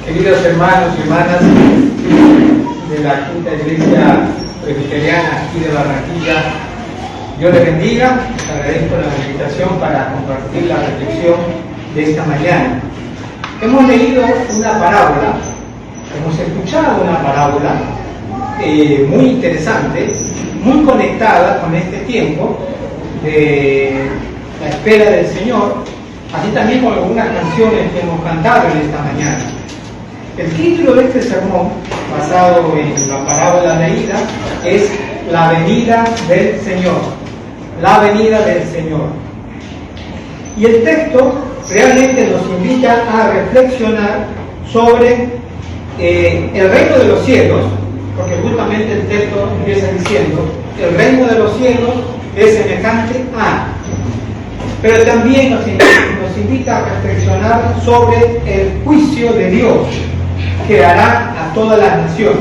Queridos hermanos y hermanas de la Quinta Iglesia Presbiteriana aquí de Barranquilla, Dios les bendiga. Les agradezco la invitación para compartir la reflexión de esta mañana. Hemos leído una parábola, hemos escuchado una parábola muy interesante, muy conectada con este tiempo de la espera del Señor, así también con algunas canciones que hemos cantado en esta mañana. El título de este sermón, basado en la parábola leída, es La venida del Señor. La venida del Señor. Y el texto realmente nos invita a reflexionar sobre el reino de los cielos, porque justamente el texto empieza diciendo, el reino de los cielos es semejante a. Pero también nos invita a reflexionar sobre el juicio de Dios que hará a todas las naciones.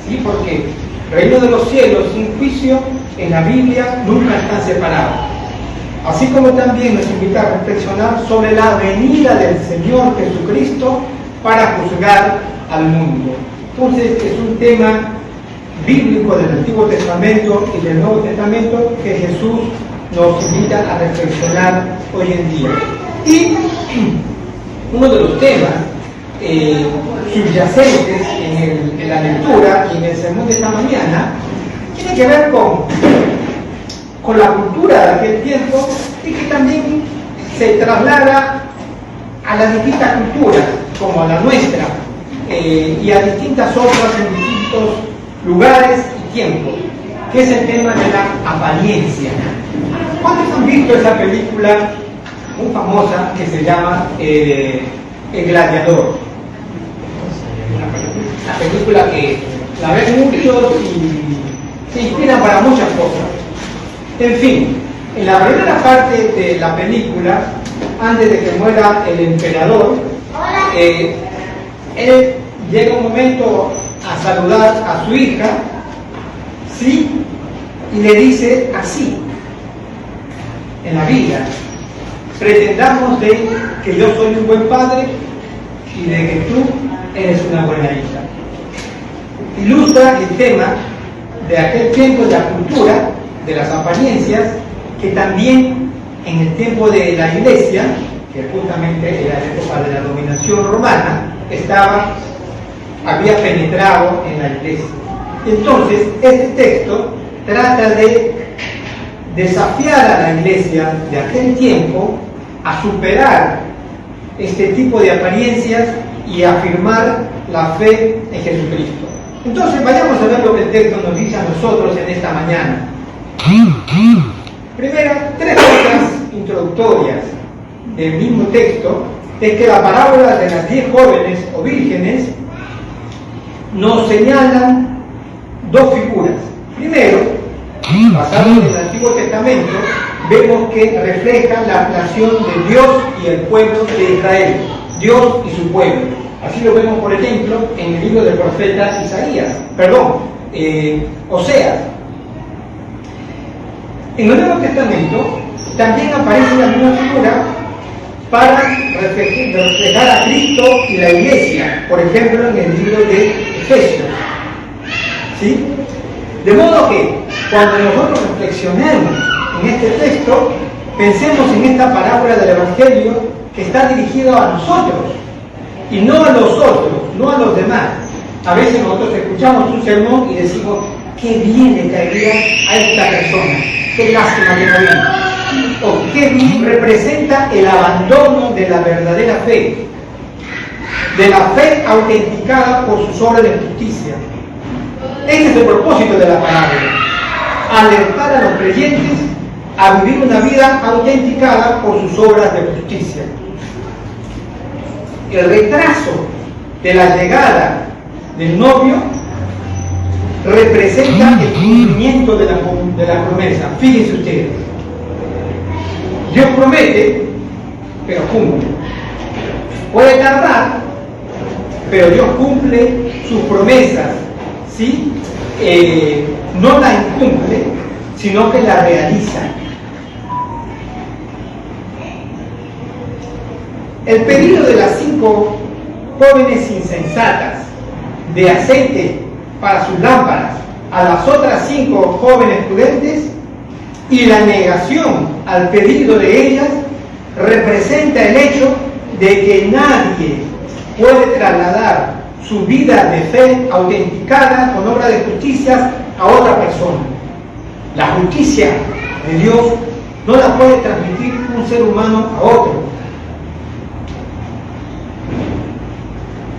¿Sí? Porque el reino de los cielos sin juicio en la Biblia nunca están separados. Así como también nos invita a reflexionar sobre la venida del Señor Jesucristo para juzgar al mundo. Entonces es un tema bíblico del Antiguo Testamento y del Nuevo Testamento que Jesús nos invita a reflexionar hoy en día. Y uno de los temas subyacentes en la lectura y en el sermón de esta mañana tiene que ver con la cultura de aquel tiempo y que también se traslada a las distintas culturas, como a la nuestra, y a distintas otras en distintos lugares y tiempos, que es el tema de la apariencia. ¿Cuántos han visto esa película muy famosa que se llama El Gladiador? Una película que la ven muchos y se inspiran para muchas cosas. En fin, en la primera parte de la película, antes de que muera el emperador, él llega un momento a saludar a su hija, ¿sí? Y le dice así, en la Biblia, pretendamos de que yo soy un buen padre y de que tú eres una buena hija. Ilustra el tema de aquel tiempo de la cultura, de las apariencias, que también en el tiempo de la Iglesia, que justamente era la época de la dominación romana, había penetrado en la Iglesia. Entonces, este texto trata de desafiar a la Iglesia de aquel tiempo a superar este tipo de apariencias y afirmar la fe en Jesucristo. Entonces vayamos a ver lo que el texto nos dice a nosotros en esta mañana. Primero, tres cosas introductorias del mismo texto es que la parábola de las 10 jóvenes o vírgenes nos señalan dos figuras. Primero, basado en el Antiguo Testamento, vemos que refleja la relación de Dios y el pueblo de Israel, Dios y su pueblo. Así lo vemos, por ejemplo, en el libro del profeta Oseas. En el Nuevo Testamento también aparece la misma figura para reflejar a Cristo y la Iglesia, por ejemplo, en el libro de Efesios. ¿Sí? De modo que cuando nosotros reflexionemos en este texto, pensemos en esta parábola del Evangelio que está dirigido a nosotros y no a los otros, no a los demás. A veces nosotros escuchamos un sermón y decimos, qué bien le caería a esta persona, qué lástima que no vino, o qué bien representa el abandono de la verdadera fe, de la fe autenticada por sus obras de justicia. Este es el propósito de la parábola, alertar a los creyentes a vivir una vida autenticada por sus obras de justicia. El retraso de la llegada del novio representa el cumplimiento de la promesa. Fíjense ustedes, Dios promete, pero cumple. Puede tardar, pero Dios cumple sus promesas, ¿sí? No la incumple, sino que la realiza. El pedido de las 5 jóvenes insensatas de aceite para sus lámparas a las otras 5 jóvenes prudentes, y la negación al pedido de ellas representa el hecho de que nadie puede trasladar su vida de fe autenticada con obra de justicia a otra persona. La justicia de Dios no la puede transmitir un ser humano a otro.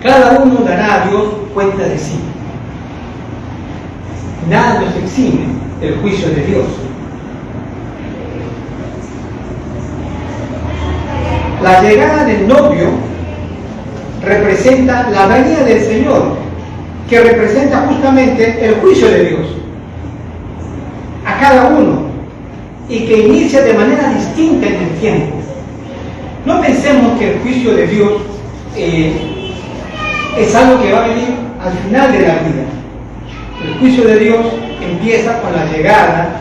Cada uno dará a Dios cuenta de sí. Nada nos exime del juicio de Dios. La llegada del novio representa la venida del Señor, que representa justamente el juicio de Dios a cada uno, y que inicia de manera distinta en el tiempo. No pensemos que el juicio de Dios es algo que va a venir al final de la vida. El juicio de Dios empieza con la llegada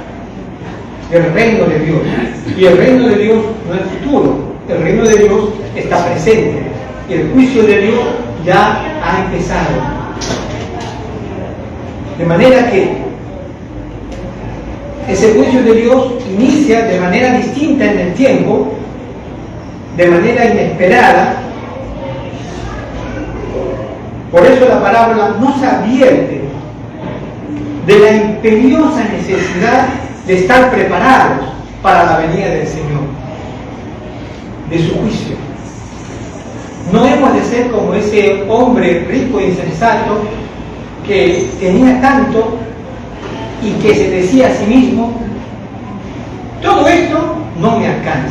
del reino de Dios, y el reino de Dios no es futuro, el reino de Dios está presente, y el juicio de Dios ya ha empezado. De manera que ese juicio de Dios inicia de manera distinta en el tiempo, de manera inesperada. Por eso la parábola nos advierte de la imperiosa necesidad de estar preparados para la venida del Señor, de su juicio. No hemos de ser como ese hombre rico e insensato que tenía tanto y que se decía a sí mismo: todo esto no me alcanza.